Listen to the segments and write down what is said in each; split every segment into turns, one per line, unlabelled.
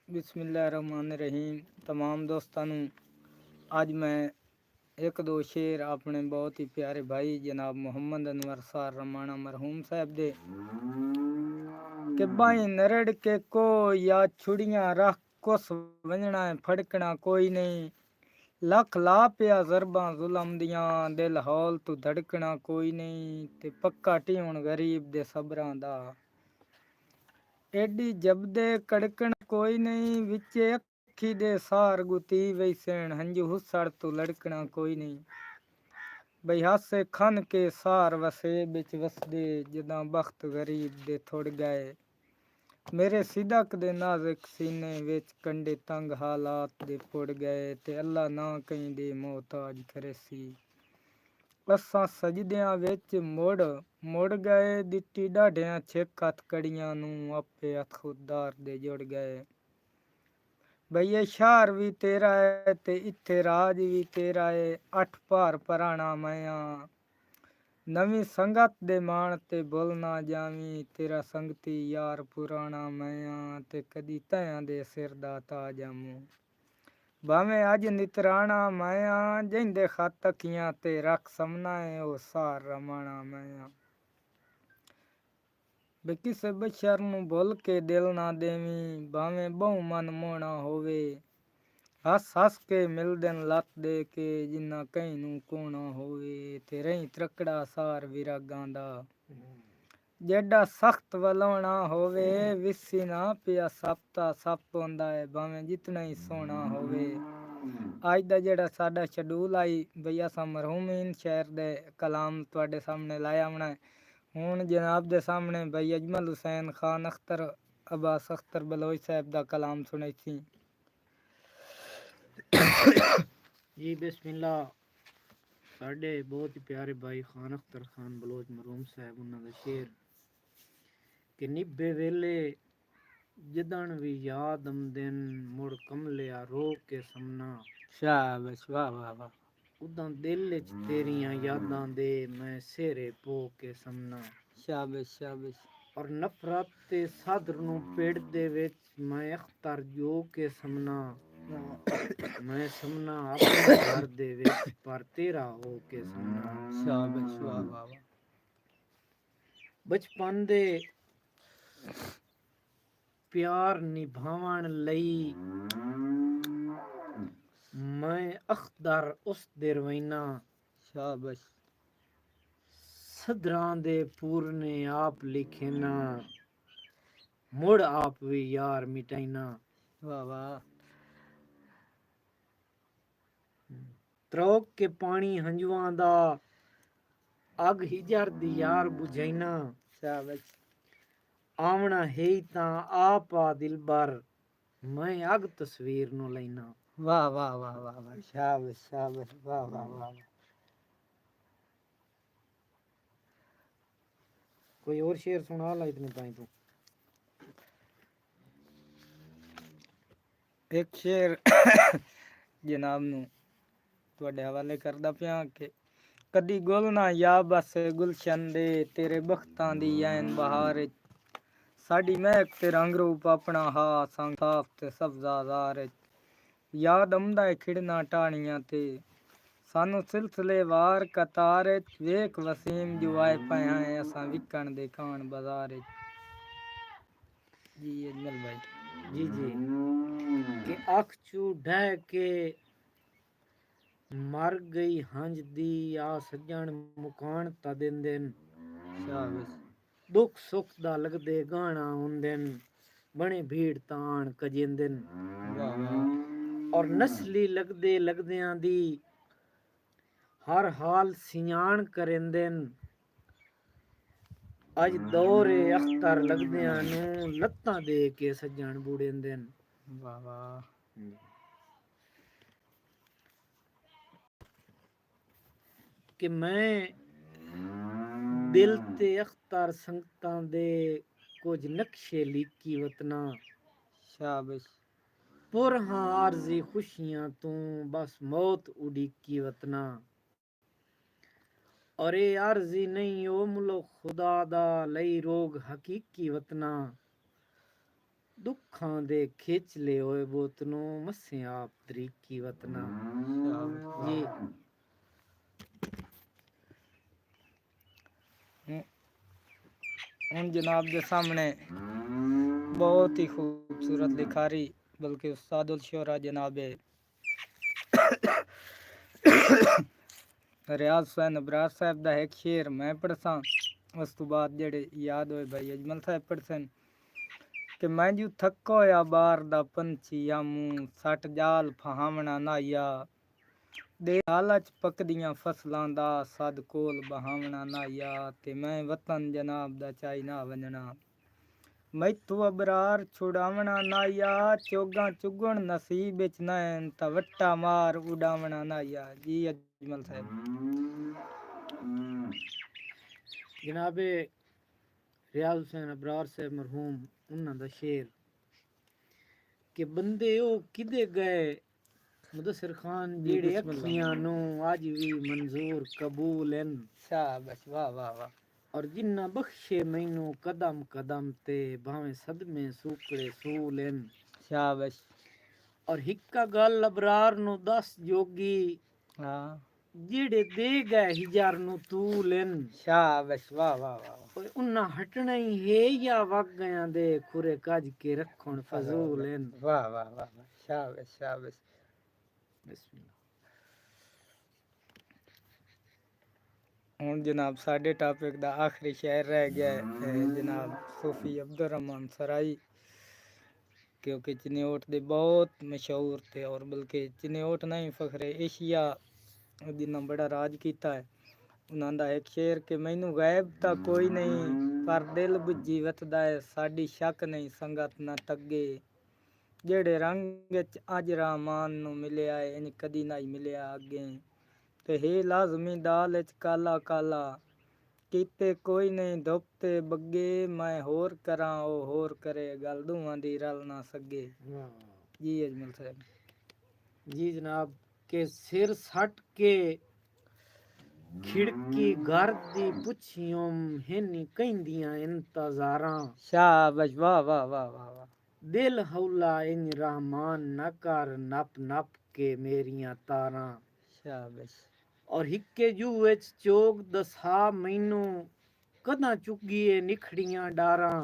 बिस्मिल्लाहिर्रहमानिर्रहीम। तमाम दोस्तों नू आज मैं एक दो शेर अपने बहुत ही प्यारे भाई जनाब मोहम्मद अनवर सार रमाना मरहूम साहब दे कि बाई नरड़ के को या छुड़ियां रख कुस वंजना है फड़कना कोई नहीं लख ला पिया जरबा जुलम दियां दिल हौल तू धड़कना कोई नहीं ते पक्का टीउन गरीब दे सबरां दा एडी जबदे कड़कण कोई नहीं विचे अखी दे सार गुती वैसेण हंजू हुसड़ तू लड़कना कोई नहीं बई हासे खन के सार वसे बिच वसदे जदा बख्त गरीब दे थुड़ गए मेरे सिदक दे नाजुक सीने विच कंडे तंग हालात दे पुड़ गए ते अल्लाह ना कहीं दे मोहताज करेसी असां सजदियां विच मुड़ गए दित्ती ढाढियां छिक हथ कड़ियां नू आपे हथ खुदार दे जुड़ गए बई ये शहर भी तेरा है ते इत्थे राज भी तेरा है अठ भार पराना माया नवी संगत दे मान ते भुल ना जावी तेरा संगती यार पुराना माया ते कदी तयां दे सिर दा ताज आमू भावें अज नितराना माया जिंदे खत अखियां ते रख समना है ओ सार रमाना माया बे किसे बशर नू भुल के दिल ना देवी भावें बहु मन मोना होवे हस हस के मिलदन लत दे के जिन्ना कहीं नू कोना होवे ते रही त्रकड़ा सार विरागां दा जेड़ा सख्त वलोना होवे विसी ना पिया सपता सप होंदा है भावें जितना ही सोना होवे आज दा जेड़ा साडा शेड्यूल आई बई असां मरहूमीन शहर दे कलाम तुहाडे सामने लाया होना है हुण जनाब दे सामने बई अजमल हुसैन खान अख्तर अब्बास अख्तर बलोच साहब दा कलाम सुने थी
जी बिस्मिल्लाह साढ़े बहुत ही प्यारे भाई खान अख्तर खान बलोच मरहूम साहब उन्हों का शेर कि निभे वेले जदन भी याद आमदिन मुड़ कमलिया रो के समना
शाबाश वाह वाह वाह
उदां दिल च तेरियां यादां दे मैं सेरे पो के समना
शाबाश शाबाश
और नफरत ते सदर नू पेड़ दे विच मैं अख्तर जो के समना मैं समना अपने घर दे विच पर तेरा हो के समना
शाबाश वाह वाह वाह
बचपन दे प्यार निभावण लई मैं अख्तर उस दे रवैना
शाबाश
सदरां दे पूरने आप लिखे ना मुड़ आप भी यार मिटाइना
वाह वाह
त्रोक के पानी हंजुआं दा अग हिजर दी यार बुझाइना
शाबाश
आवना है तां आप आ दिलबर मैं अग तस्वीर नु लैना
वाह वाह वाह वाह वाह शाबाश शाबाश वाह वाह वाह
कोई और शेर सुना ला इतने ताई तू
एक शेर जनाब नू ਤੁਹਾਡੇ ਹਵਾਲੇ ਕਰਦਾ ਪਿਆ ਕਿ ਕਦੀ ਗੁਲ ਨਾ ਯਾ ਬਸ ਗੁਲਸ਼ਨ ਦੇ ਤੇਰੇ ਬਖਤਾਂ ਦੀ ਐਨ ਬਹਾਰ ਸਾਡੀ ਮਹਿਕ ਤੇ ਰੰਗ ਰੂਪ ਆਪਣਾ ਹਾ ਸੰਗ ਸਾਫ ਤੇ ਸਬਜ਼ਾਜ਼ਾਰ ਯਾਦ ਆਉਂਦਾ ਖਿੜਨਾ ਟਾਣੀਆਂ ਤੇ ਸਾਨੂੰ ਸਿਲਸਿਲੇ ਵਾਰ ਕਤਾਰ ਵੇਖ ਵਸੀਮ ਜੋ ਆਏ ਪਿਆ ਹੈ ਅਸਾਂ ਵਿਕਣ ਦੇ ਖਾਨ ਬਾਜ਼ਾਰ ਜੀ ਅਜਮਲ ਭਾਈ
जी जी कि अख चू ढह के मर गई हंज दी आ सज्जन मुकान ता दिन दिन
शाबाश
दुख सुख दा लगदे गाना हुंदन बने भीड़ तान कजिंदन
वाह वाह
और नस्ली लगदे लगदियां दी हर हाल सियाण करेंदन अज दौरे अख्तर लगदियां नू लत्तां दे के सज्जन बूड़ेंदन
वाह वाह
कि मैं दिल ते अख्तर संगतां दे कुछ नक्शे लीकी वतना
शाबाश
पुर हां आरजी खुशियां तू बस मौत उड़ीकी वतना और ये आरजी नहीं ओ मुलो खुदा दा लई रोग हकीकी वतना ਦੁੱਖਾਂ ਦੇ ਖਿੱਚ ਲਏ ਹੋਏ ਬੋਤ ਨੂੰ ਮੱਸੇ ਆਪ ਤਰੀਕੀ ਵਤਨਾ ਜੀ
ਹੁਣ जनाब के सामने बहुत ही खूबसूरत लिखारी बल्कि उस्तादुल शोरा जनाब रियाज हुसैन अबरार साहब का एक शेर मैं पढ़सा उस तो बाद जेड़े याद होए भाई अजमल साहब पढ़सन कि मैं जू थको होया बार दा पंछी आमू सट जाल फहावना नाया ਦੇ ਲਾਲਚ ਪੱਕਦੀਆਂ ਫਸਲਾਂ ਦਾ ਸਦ ਕੋਲ ਬਹਾਵਣਾ ਨਾ ਯਾ ਤੇ ਮੈਂ ਵਤਨ ਜਨਾਬ ਦਾ ਚਾਈ ਨਾ ਵੰਜਣਾ ਮੈਥੋਂ ਅਬਰਾਰ ਛੁਡਾਵਣਾ ਨਾ ਯਾ ਚੋਗਾ ਚੁਗਣ ਨਸੀਬ ਵਿੱਚ ਨਾ ਤਾਂ ਵੱਟਾ ਮਾਰ ਉਡਾਵਣਾ ਨਾ ਯਾ ਜੀ ਅਜਮਲ ਸਾਹਿਬ
ਜਨਾਬੇ ਰਿਆਜ਼ ਹੁਸੈਨ ਅਬਰਾਰ ਸਾਹਿਬ ਮਰਹੂਮ ਉਹਨਾਂ ਦਾ ਸ਼ੇਰ ਕਿ ਬੰਦੇ ਉਹ ਕਿਦੇ ਗਏ मुदस्सिर खान जेड़े अखियां नू आज भी मंजूर कबूल हैं
शाबाश वाह वाह वाह
और जिन्ना बख्शे मैनू कदम कदम ते भावें सदमे सूकड़े सूल हैं
शाबाश
और हिक्का गल अबरार नू दस जोगी
हां
जेड़े दे गए हिजार नू तूल हैं
शाबाश वाह वाह वाह
उन्ना हटना ही है या वग गया दे खुरे कज के रखण फजूल हैं
वाह वाह वाह शाबाश शाबाश ਹੁਣ ਜਨਾਬ ਸਾਡੇ ਟਾਪਿਕ ਦਾ ਆਖਰੀ ਸ਼ਾਇਰ ਰਹਿ ਗਿਆ ਹੈ ਜਨਾਬ ਸੂਫੀ ਅਬਦੁਰ ਰਹਿਮਾਨ ਸਰਾਈ क्योंकि चिन्योट दे बहुत मशहूर थे और बल्कि चिन्योट नहीं फखरे एशिया जिन्ना बड़ा राज किया है उन्होंने एक शेर कि मैनू गायब तो कोई नहीं पर दिल बुझी वतदा है साडी शक नहीं संगत ना तगे जेड़े रंग अज रहमान नू मिलिया है इन कदी नहीं मिलिया अगे ते हे लाजमी दाल काला काला कीते कोई नहीं धुपते बग्गे मैं होर करा ओ होर करे गल दूहां दी रल ना सगे जी अजमल साहब
जी जनाब के सिर सट के खिड़की घर दी पुछियों हेनी कहंदियां इंतजारां
शाबाश वाह वाह वाह वाह वाह
दिल हौला इन रहमान न कर नप नप के मेरियां तारां
शाबाश
और हिक्के जू विच चोग दसा मैनू कदा चुगिए निखड़ियां डारां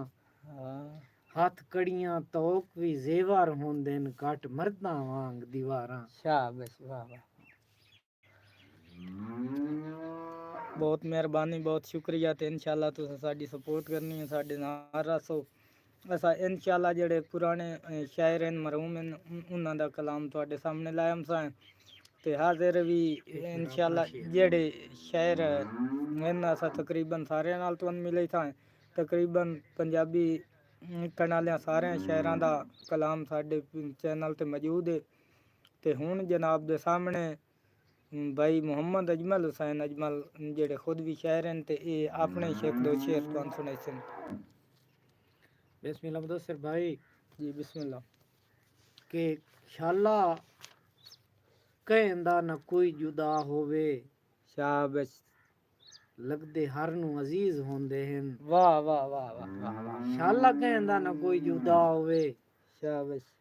हाथ कड़ियां तोक भी जेवर होंदे न कट मर्दां वांग दीवारां
शाबाश वाह वाह बहुत मेहरबानी बहुत शुक्रिया ते इंशाल्लाह तुस साडी सपोर्ट करनी है साडे नाल रसो असा इंशाल्लाह जेड़े पुराने शायर हैं मरहूम हैं उन्हां दा कलाम तुहाडे सामने लाया सा ते हाजिर भी इंशाल्लाह जेड़े शायर हैं असा तकरीबन सारे नाल तुहां मिले था तकरीबन पंजाबी कनालियां सारे शायरां दा कलाम साडे चैनल ते मौजूद है ते हुण जनाब दे सामने भाई मोहम्मद अजमल हुसैन अजमल जेड़े खुद भी शायर हैं ते ये अपने शेख दो शेर तुहां सुनाई सन
बिस्मिल्लाह मुदस्सिर भाई
जी बिस्मिल्लाह
के शाला कहंदा न कोई जुदा होवे
शाबाश
लगदे हर नू अजीज होंदे हैं
वाह वाह वाह वाह वाह वाह
शाला कहंदा न कोई जुदा होवे
शाबाश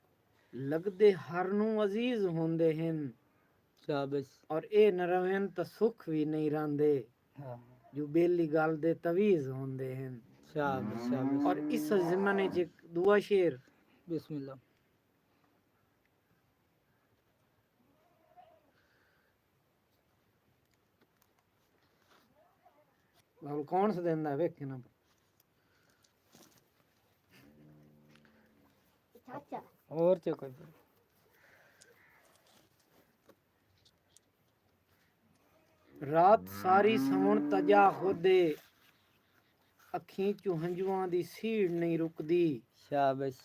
लगदे हर नू अजीज होंदे हैं
शाबाश
और ए न रवेन त सुख भी नहीं रहंदे जो बेली गल दे तवीज होंदे हैं
शाबाश शाबाश
और इस ज़माने च दुआ शेर
बिस्मिल्लाह
बाबू कौन सा देंदा वेखे ना
और च कोई
रात सारी सौण तजा होदे अखीं चों हंजुआं दी सीड़ नहीं रुकदी
शाबाश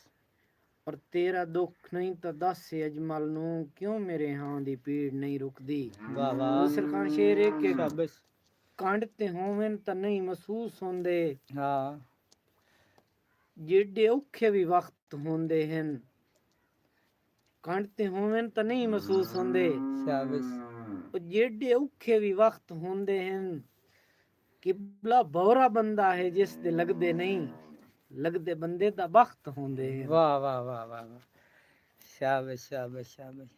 और तेरा दुख नहीं तो दस अजमल नू क्यों मेरे हां दी पीड़ नहीं रुकदी
वाह वाह
दूसर खान शेर है के
शाबाश
कंड ते होवन त नहीं महसूस होंदे
हाँ
जेडे औखे भी वक्त होंदे हैं कंड ते होवन त नहीं महसूस होंदे
शाबाश
जेडे औखे भी वक्त होंदे हैं किबला बौरा बंदा है जिस दे लगदे नहीं लगदे बंदे दा बख्त होंदे हैं।
वाह वाह वाह वाह वाह, शाबाश शाबाश शाबाश।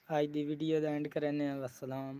आज दी वीडियो दा एंड करने, वसलाम।